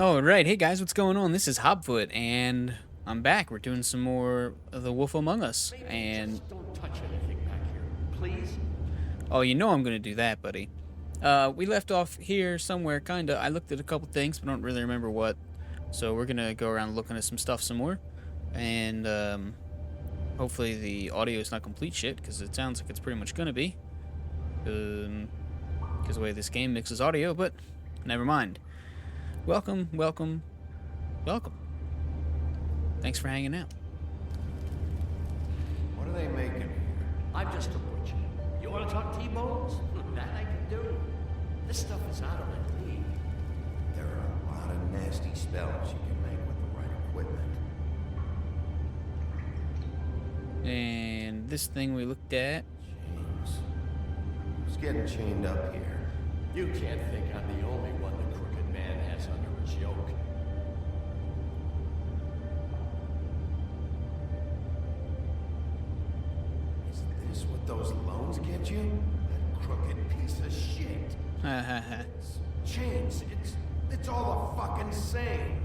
Oh, right. Hey guys, what's going on? This is HobFoote, and I'm back. We're doing some more of The Wolf Among Us. Maybe And, just don't touch anything back here, please. oh, you know I'm going to do that, buddy. We left off here somewhere, kind of. I looked at a couple things, but I don't really remember what. So we're going to go around looking at some stuff some more. And, hopefully the audio is not complete shit, because it sounds like it's pretty much going to be. Because the way this game mixes audio, but never mind. Welcome, welcome, welcome. Thanks for hanging out. What are they making here? I'm just a butcher. You want to talk T-bones? That I can do. This stuff is out of my league. There are a lot of nasty spells you can make with the right equipment. And this thing we looked at. James, who's getting chained up here? You can't think I'm the only one the crooked man has under his yoke. Is this what those loans get you? That crooked piece of shit. Ha ha ha. James, it's all a fucking same.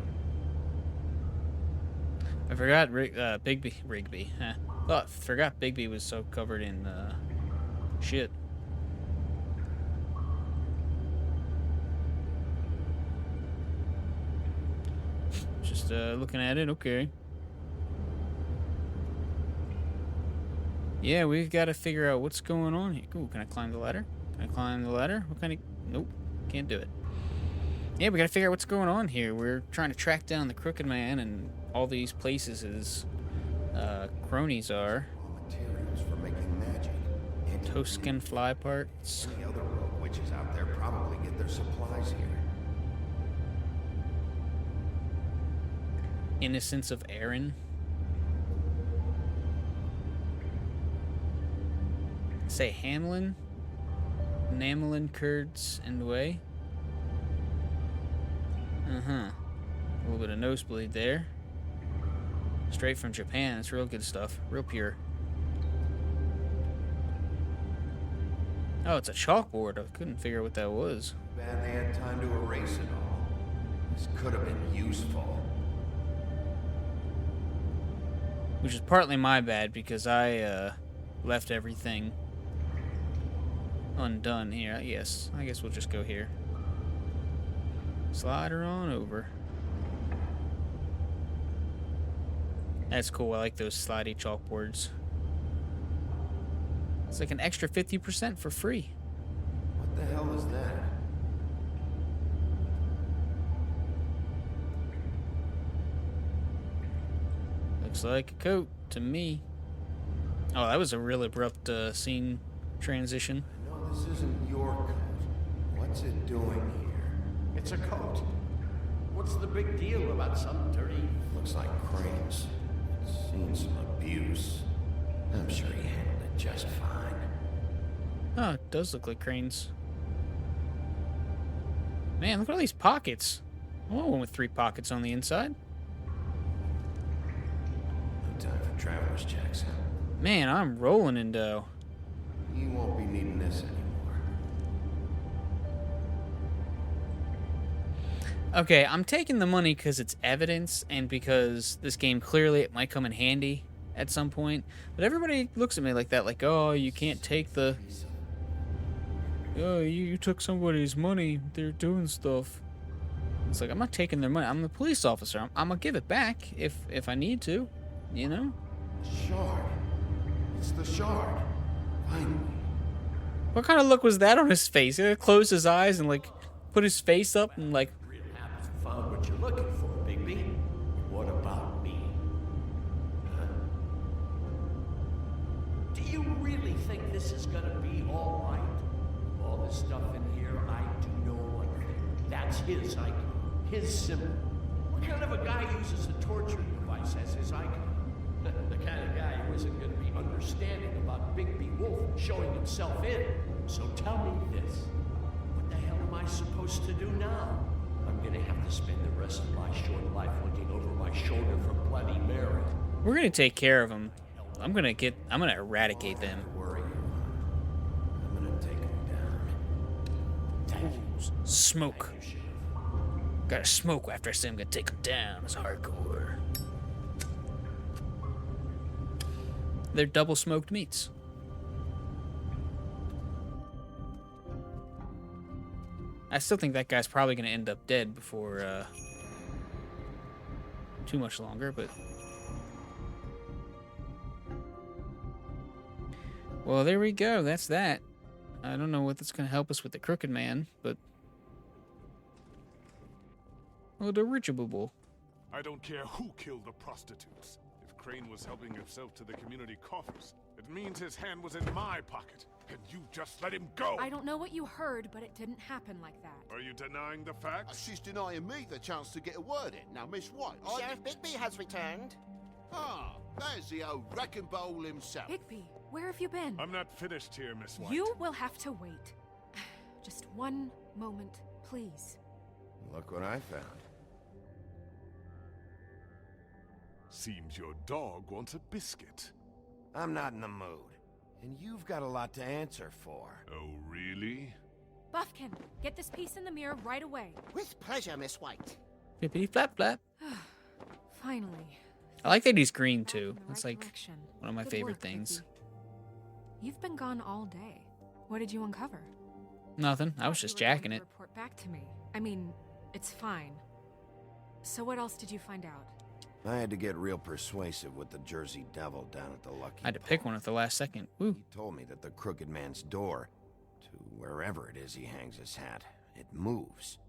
I forgot Bigby. Huh. Oh, I forgot Bigby was so covered in shit. Just looking at it, okay. Yeah, we've got to figure out what's going on here. Ooh, can I climb the ladder? Can I climb the ladder? What kind of... Nope, can't do it. Yeah, we got to figure out what's going on here. We're trying to track down the crooked man, and all these places his cronies are. Raw materials for making magic. Toast skin fly parts. Any other rogue witches out there probably get their supplies here. Innocence of Aaron. Say Hamlin, Namelin, Kurds, and Way. A little bit of nosebleed there. Straight from Japan. It's real good stuff. Real pure. Oh, it's a chalkboard. I couldn't figure out what that was. Bad they had time to erase it all. This could have been useful. Which is partly my bad because I left everything undone here. Yes, I guess we'll just go here. Slide her on over. That's cool. I like those slidey chalkboards. It's like an extra 50% for free. What the hell is that? Looks like a coat to me. Oh, that was a real abrupt scene transition. I know this isn't your coat. What's it doing here? It's a coat. What's the big deal about some dirty... Looks like Crane's seen some abuse. I'm sure he handled it just fine. Oh, it does look like cranes. Man, look at all these pockets. I want one with 3 pockets on the inside. No time for traveler's checks. Man, I'm rolling in dough. You won't be needing this anymore. Okay, I'm taking the money because it's evidence and because this game clearly it might come in handy at some point. But everybody looks at me like that, like, oh, you can't take the... Oh, you took somebody's money. They're doing stuff. It's like, I'm not taking their money. I'm the police officer. I'm going to give it back if I need to, you know? Shard. It's the shard. Finally. What kind of look was that on his face? He closed his eyes and, like, put his face up and, like... Real happy you found what you're looking for, Bigby. What about me? Huh? Do you really think this is gonna be all right? All this stuff in here, I do know one thing. That's his icon. His symbol. What kind of a guy uses a torturing device as his icon? The kind of guy who isn't going to be understanding about Bigby Wolf showing himself in. So tell me this. What the hell am I supposed to do now? I'm going to have to spend the rest of my short life looking over my shoulder for Bloody Mary. We're going to take care of them. I'm going to eradicate them. Don't worry. I'm gonna take him down. Thank you. Smoke. Thank you, Sheriff. Gotta smoke after I say I'm gonna take him down. It's hardcore. They're double smoked meats. I still think that guy's probably gonna end up dead before too much longer, but well, there we go. That's that. I don't know what that's gonna help us with the crooked man, but well, dirigible. I don't care who killed the prostitutes. If Crane was helping himself to the community coffers, it means his hand was in my pocket. And you just let him go! I don't know what you heard, but it didn't happen like that. Are you denying the facts? She's denying me the chance to get a word in. Now, Miss White, Sheriff Bigby has returned. Ah, there's the old wrecking bowl himself. Bigby, where have you been? I'm not finished here, Miss White. You will have to wait. Just one moment, please. Look what I found. Seems your dog wants a biscuit. I'm not in the mood. And you've got a lot to answer for. Oh, really? Buffkin, get this piece in the mirror right away. With pleasure, Miss White. Flippity flap flap. Finally. I like that he's green Back in too. the That's right like direction. one of my Good favorite work, things. Bigby. You've been gone all day. What did you uncover? Nothing. I was Thought just you were going jacking to it. Report back to me. I mean, it's fine. So what else did you find out? I had to get real persuasive with the Jersey Devil down at the Lucky I had to pick Pole. one at the last second. Woo. He told me that the crooked man's door, to wherever it is he hangs his hat, it moves.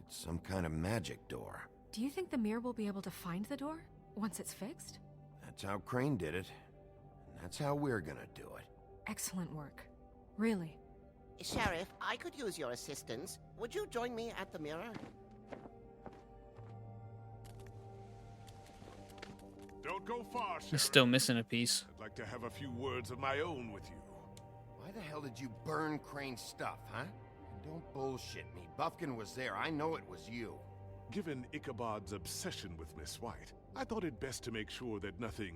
It's some kind of magic door. Do you think the mirror will be able to find the door once it's fixed? That's how Crane did it. And that's how we're gonna do it. Excellent work. Really. Sheriff, I could use your assistance. Would you join me at the mirror? Don't go far, He's Sheriff. still missing a piece. I'd like to have a few words of my own with you. Why the hell did you burn Crane's stuff, huh? And don't bullshit me. Buffkin was there. I know it was you. Given Ichabod's obsession with Miss White, I thought it best to make sure that nothing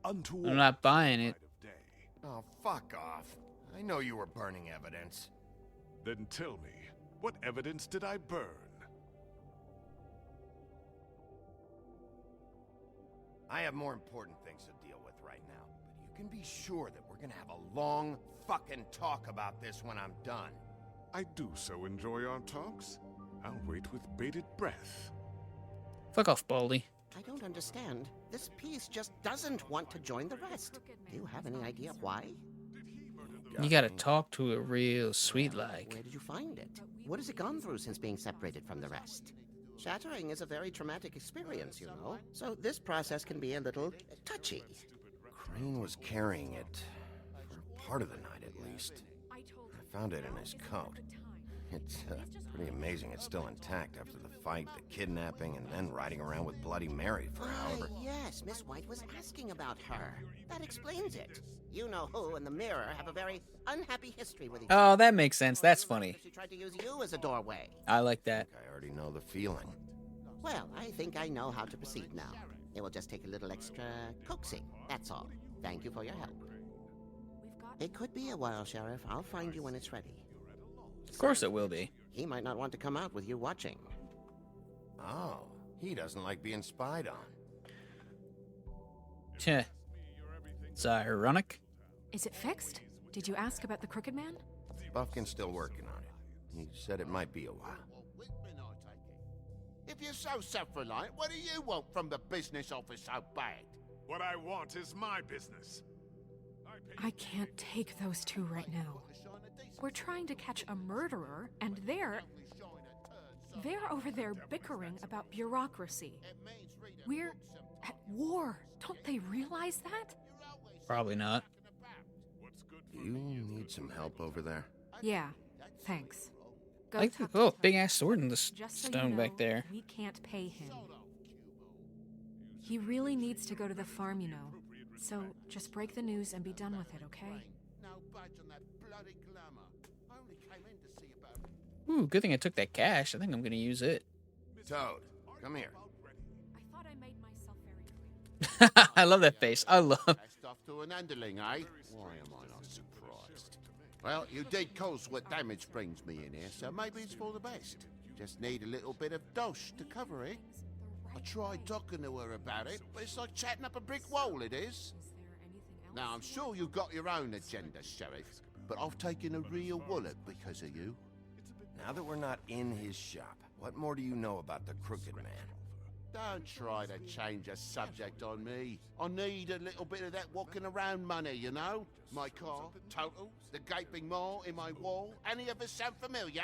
untoward. I'm not buying it. light of day. Oh, fuck off. I know you were burning evidence. Then tell me, what evidence did I burn? I have more important things to deal with right now, but you can be sure that we're gonna have a long fucking talk about this when I'm done. I do so enjoy our talks. I'll wait with bated breath. Fuck off, Baldy. I don't understand. This piece just doesn't want to join the rest. Do you have any idea why? You gotta talk to it real sweet like. Where did you find it? What has it gone through since being separated from the rest? Shattering is a very traumatic experience, you know. So this process can be a little touchy. Crane was carrying it for part of the night at least. I found it in his coat. It's pretty amazing it's still intact after the fight, the kidnapping, and then riding around with Bloody Mary for however... Yes, Miss White was asking about her. That explains it. You know who and the mirror have a very unhappy history with each other. Oh, that makes sense. That's funny. She tried to use you as a doorway. I like that. I already know the feeling. Well, I think I know how to proceed now. It will just take a little extra coaxing, that's all. Thank you for your help. It could be a while, Sheriff. I'll find you when it's ready. Of course it will be. He might not want to come out with you watching. Oh, he doesn't like being spied on. Heh. It's ironic. Is it fixed? Did you ask about the crooked man? Buffkin's still working on it. He said it might be a while. If you're so self-reliant, what do you want from the business office so bad? What I want is my business. I can't take those two right now. We're trying to catch a murderer, and they're over there bickering about bureaucracy. We're at war. Don't they realize that? Probably not. Do you need some help over there? Yeah, thanks. Go Like, talk to oh, Tony. big ass sword in this Just so stone you back know, there. We can't pay him. He really needs to go to the farm, you know. So just break the news and be done with it, okay? No budge on that bloody glamour. I only came in to see about... Ooh, good thing I took that cash. I think I'm gonna use it. Toad, come here. I thought I made myself very clear. I love that face. I love. Passed off to an underling, eh? Why am I not surprised? Well, you did cause what damage brings me in here, so maybe it's for the best. Just need a little bit of dosh to cover it. I tried talking to her about it, but it's like chatting up a brick wall, it is. Now, I'm sure you've got your own agenda, Sheriff, but I've taken a real wallet because of you. Now that we're not in his shop, what more do you know about the Crooked Man? Don't try to change a subject on me. I need a little bit of that walking around money, you know? My car, total, the gaping maw in my wall. Any of us sound familiar?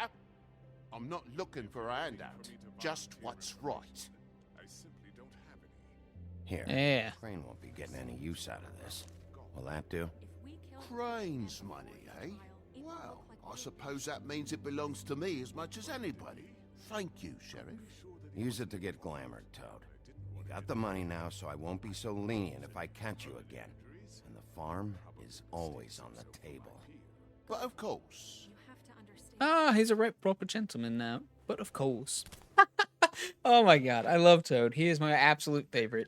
I'm not looking for a handout, just what's right. I simply don't have any. Here, Yeah. Crane won't be getting any use out of this. Will that do? Crane's money, eh? Well, I suppose that means it belongs to me as much as anybody. Thank you, Sheriff. Use it to get glamored, Toad. You got the money now, so I won't be so lenient if I catch you again. And the farm is always on the table. But of course. Ah, he's a right proper gentleman now. But of course. Oh my god, I love Toad. He is my absolute favorite.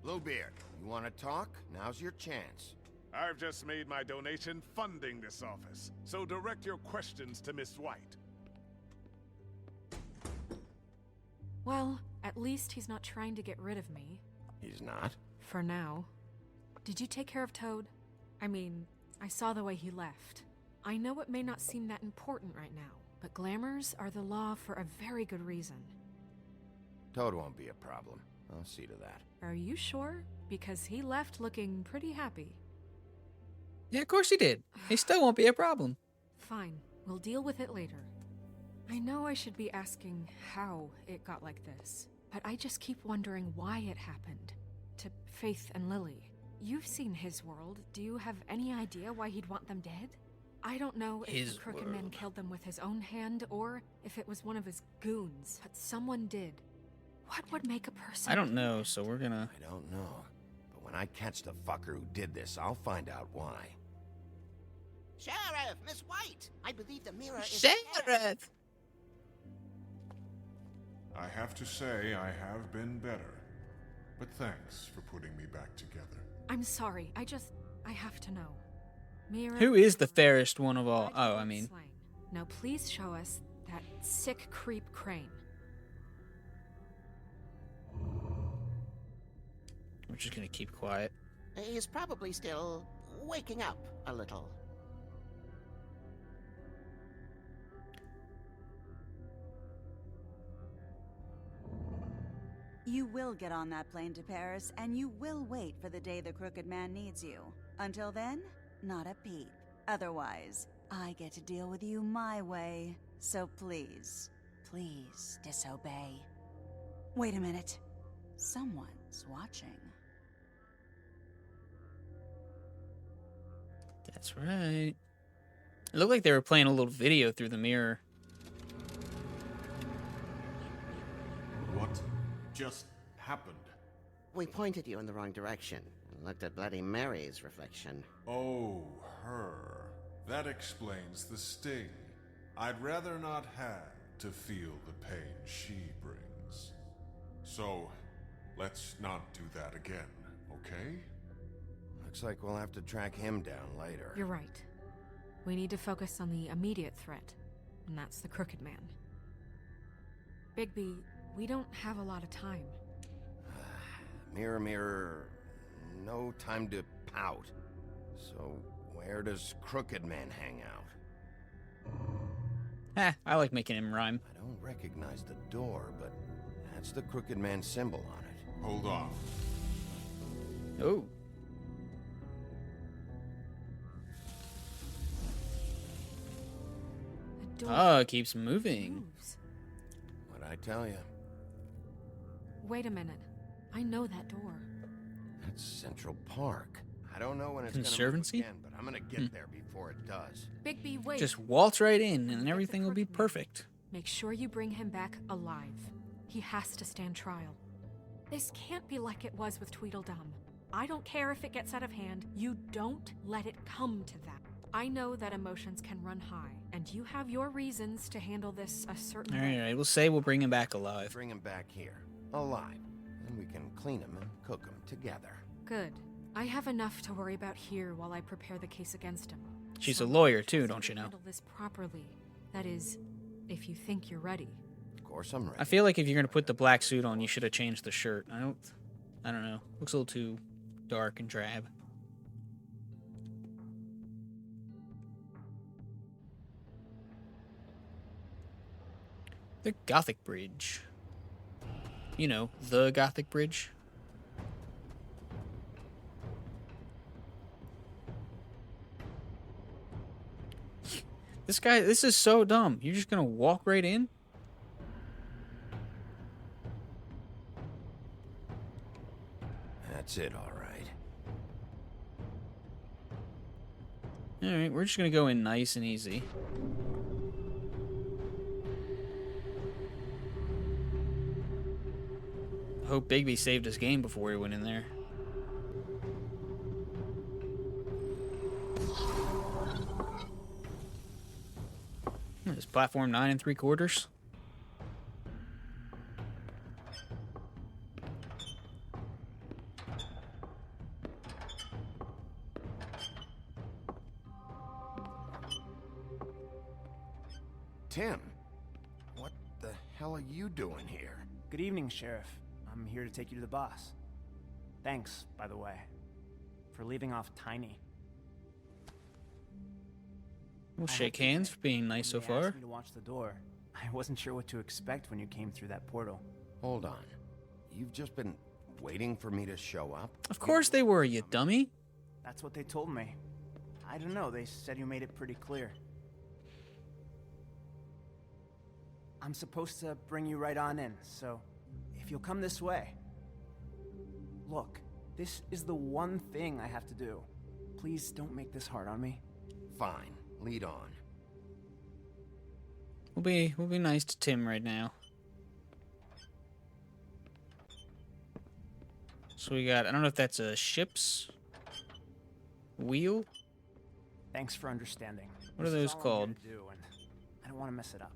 Bluebeard, you want to talk? Now's your chance. I've just made my donation funding this office, so direct your questions to Miss White. Well, at least he's not trying to get rid of me. He's not? For now. Did you take care of Toad? I mean, I saw the way he left. I know it may not seem that important right now, but glamours are the law for a very good reason. Toad won't be a problem. I'll see to that. Are you sure? Because he left looking pretty happy. Yeah, of course he did. He still won't be a problem. Fine, we'll deal with it later. I know I should be asking how it got like this, but I just keep wondering why it happened. To Faith and Lily. You've seen his world. Do you have any idea why he'd want them dead? I don't know if His the Crooked world. Man killed them with his own hand or if it was one of his goons, but someone did. What would make a person... I don't know, so we're gonna... I don't know. But when I catch the fucker who did this, I'll find out why. Sheriff, Miss White! I believe the mirror is... Sheriff! I have to say I have been better. But thanks for putting me back together. I'm sorry, I have to know. Mirror... Who is the fairest one of all? Oh, I mean... Slain. Now please show us that sick creep Crane. We're just gonna keep quiet. He's probably still waking up a little. You will get on that plane to Paris, and you will wait for the day the Crooked Man needs you. Until then, not a peep. Otherwise, I get to deal with you my way. So please, please disobey. Wait a minute. Someone's watching. That's right. It looked like they were playing a little video through the mirror. What just happened? We pointed you in the wrong direction and looked at Bloody Mary's reflection. Oh, her. That explains the sting. I'd rather not have to feel the pain she brings. So, let's not do that again, okay? Looks like we'll have to track him down later. You're right. We need to focus on the immediate threat, and that's the Crooked Man. Bigby, we don't have a lot of time. Mirror, mirror, no time to pout. So, where does Crooked Man hang out? I like making him rhyme. I don't recognize the door, but that's the Crooked Man symbol on it. Hold on. Oh. The door Oh, it keeps moving. moves. What'd I tell you? Wait a minute. I know that door. That's Central Park. I don't know when it's Conservancy? gonna move again, but I'm gonna get there before it does. Bigby, wait. Just waltz right in and everything will be perfect. Make sure you bring him back alive. He has to stand trial. This can't be like it was with Tweedledum. I don't care if it gets out of hand. You don't let it come to that. I know that emotions can run high, and you have your reasons to handle this a certain way. Alright, we'll say we'll bring him back alive. Bring him back here, alive. Then we can clean him and cook him together. Good. I have enough to worry about here while I prepare the case against him. She's a Someone lawyer has too, to don't you know? handle this properly. That is, if you think you're ready. Of course I'm ready. I feel like if you're gonna put the black suit on, you should have changed the shirt. I don't know. Looks a little too dark and drab. The Gothic Bridge. You know, the Gothic Bridge. This is so dumb. You're just gonna walk right in? That's it, all right. Alright, we're just gonna go in nice and easy. I hope Bigby saved his game before he went in there. This platform 9 3/4. Tim, what the hell are you doing here? Good evening, Sheriff. I'm here to take you to the boss. Thanks, by the way, for leaving off Tiny. We'll shake hands for being nice so They far. asked me to watch the door. I wasn't sure what to expect when you came through that portal. Hold on. You've just been waiting for me to show up? Of course they were, you dummy. That's what they told me. I don't know, they said you made it pretty clear. I'm supposed to bring you right on in, so if you'll come this way. Look, this is the one thing I have to do. Please don't make this hard on me. Fine. Lead on. We'll be nice to Tim right now. So we got, I don't know if that's a ship's wheel. Thanks for understanding. What are This is those all I'm here called? to do, and I don't want to mess it up.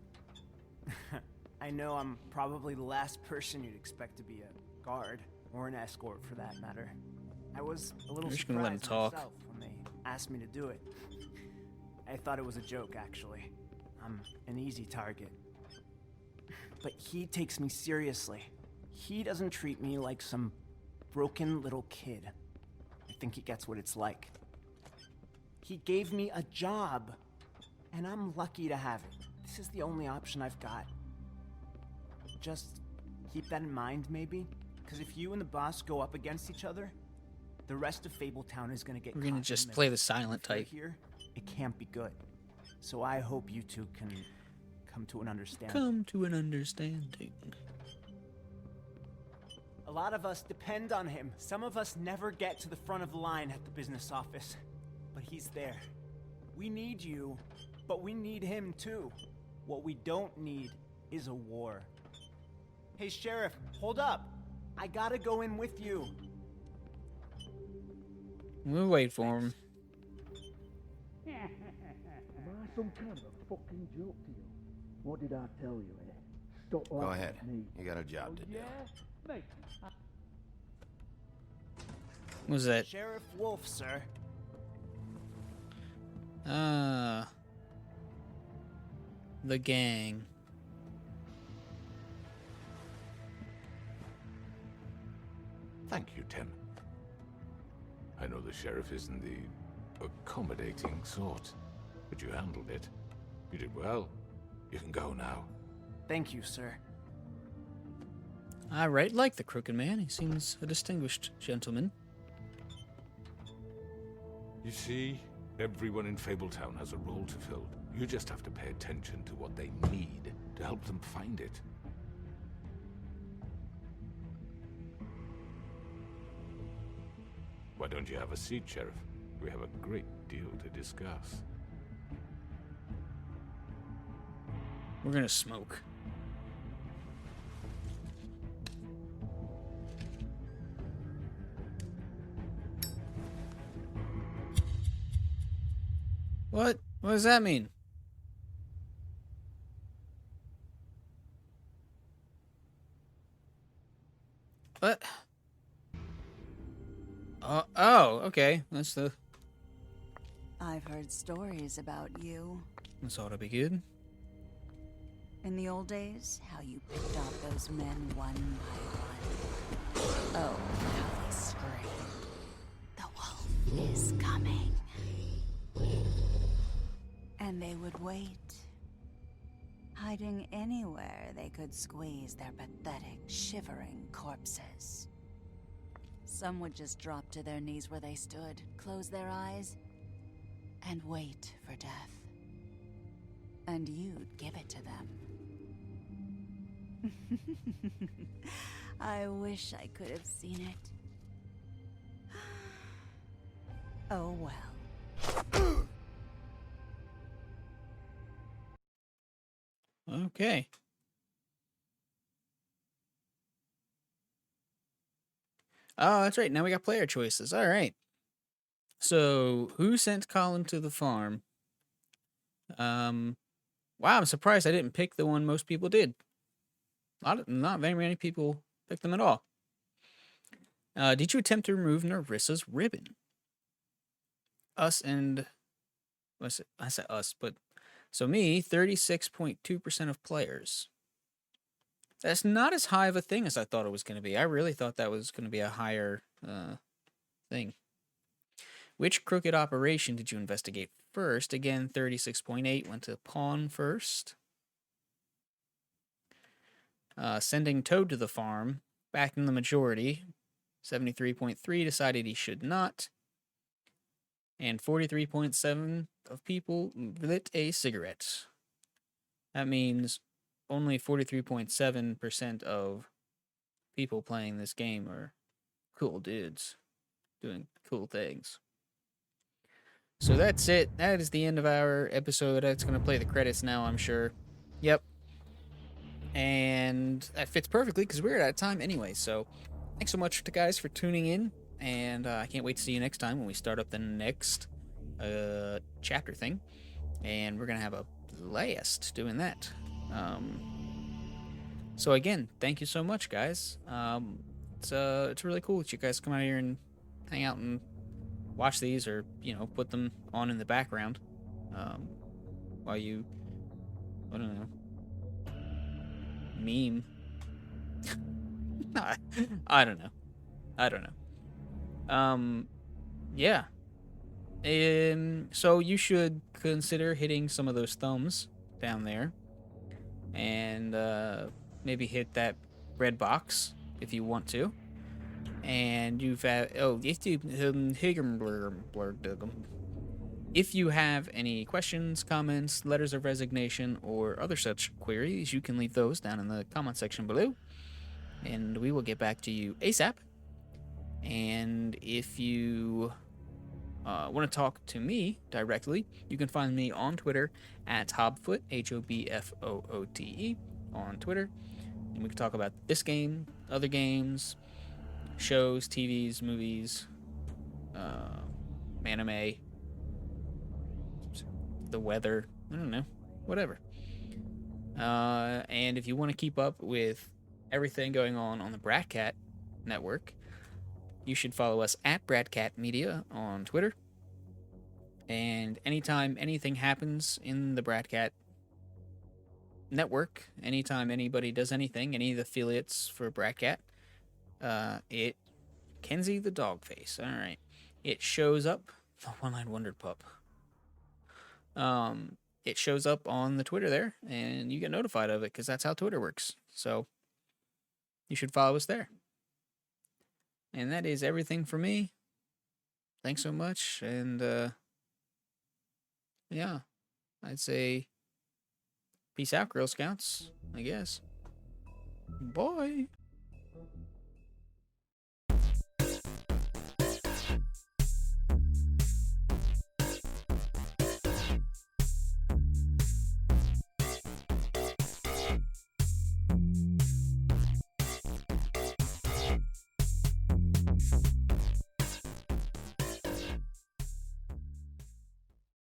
I know I'm probably the last person you'd expect to be a guard, or an escort for that matter. I was a little We're just gonna let him surprised talk. myself when they asked me to do it. I thought it was a joke, actually. I'm an easy target. But he takes me seriously. He doesn't treat me like some broken little kid. I think he gets what it's like. He gave me a job, and I'm lucky to have it. This is the only option I've got. Just keep that in mind, maybe? Because if you and the boss go up against each other, the rest of Fabletown is gonna get We're gonna caught in just the play middle. the silent If you're type. here, it can't be good. So I hope you two can come to an understanding. Come to an understanding. A lot of us depend on him. Some of us never get to the front of the line at the business office. But he's there. We need you, but we need him too. What we don't need is a war. Hey, Sheriff, hold up. I gotta go in with you. We'll wait for him. Am I some kind of a fucking joke to you? What did I tell you, eh? Stop Go laughing ahead. at me. You got a job to do. Yeah? Mate, What was that? Sheriff Wolf, sir. The gang. Thank you, Tim. I know the sheriff isn't the accommodating sort, but you handled it. You did well. You can go now. Thank you, sir. I right like the crooked man. He seems a distinguished gentleman. You see, everyone in Fabletown has a role to fill. You just have to pay attention to what they need to help them find it. Why don't you have a seat, Sheriff? We have a great deal to discuss. We're gonna smoke. What? What does that mean? What? Oh, okay. That's the... I've heard stories about you. This ought to be good. In the old days, how you picked off those men one by one. Oh, how they scream. The wolf is coming. And they would wait, hiding anywhere they could squeeze their pathetic, shivering corpses. Some would just drop to their knees where they stood, close their eyes, and wait for death. And you'd give it to them. I wish I could have seen it. Oh well. Okay. Oh, that's right. Now we got player choices. All right. So, who sent Colin to the farm? Wow, I'm surprised I didn't pick the one most people did. Not very many people picked them at all. Did you attempt to remove Narissa's ribbon? Us and... I said us, but... So me, 36.2% of players. That's not as high of a thing as I thought it was going to be. I really thought that was going to be a higher thing. Which crooked operation did you investigate first? Again, 36.8 went to pawn first. Sending Toad to the farm, back in the majority. 73.3 decided he should not. And 43.7 of people lit a cigarette. That means only 43.7% of people playing this game are cool dudes doing cool things. So that's it. That is the end of our episode. It's going to play the credits now, I'm sure. Yep. And that fits perfectly because we're out of time anyway. So thanks so much to guys for tuning in. And I can't wait to see you next time when we start up the next chapter thing. And we're going to have a blast doing that. So again, thank you so much, guys. It's really cool that you guys come out here and hang out and watch these, or put them on in the background while you, I don't know, meme. I don't know. Yeah. So you should consider hitting some of those thumbs down there, and maybe hit that red box if you want to. And if you have any questions, comments, letters of resignation, or other such queries, you can leave those down in the comment section below, and we will get back to you ASAP. And if you want to talk to me directly, you can find me on Twitter at HobFoote, HobFoote, on Twitter. And we can talk about this game, other games, shows, TVs, movies, anime, the weather, I don't know, whatever. And if you want to keep up with everything going on the Bratcat network, you should follow us at Bratcat Media on Twitter. And anytime anything happens in the Bratcat network, anytime anybody does anything, any of the affiliates for Bratcat, Kenzie the dog face. All right. It shows up, the one-eyed wonder pup. It shows up on the Twitter there, and you get notified of it because that's how Twitter works. So you should follow us there. And that is everything for me. Thanks so much. And yeah, I'd say peace out, Girl Scouts, I guess. Bye.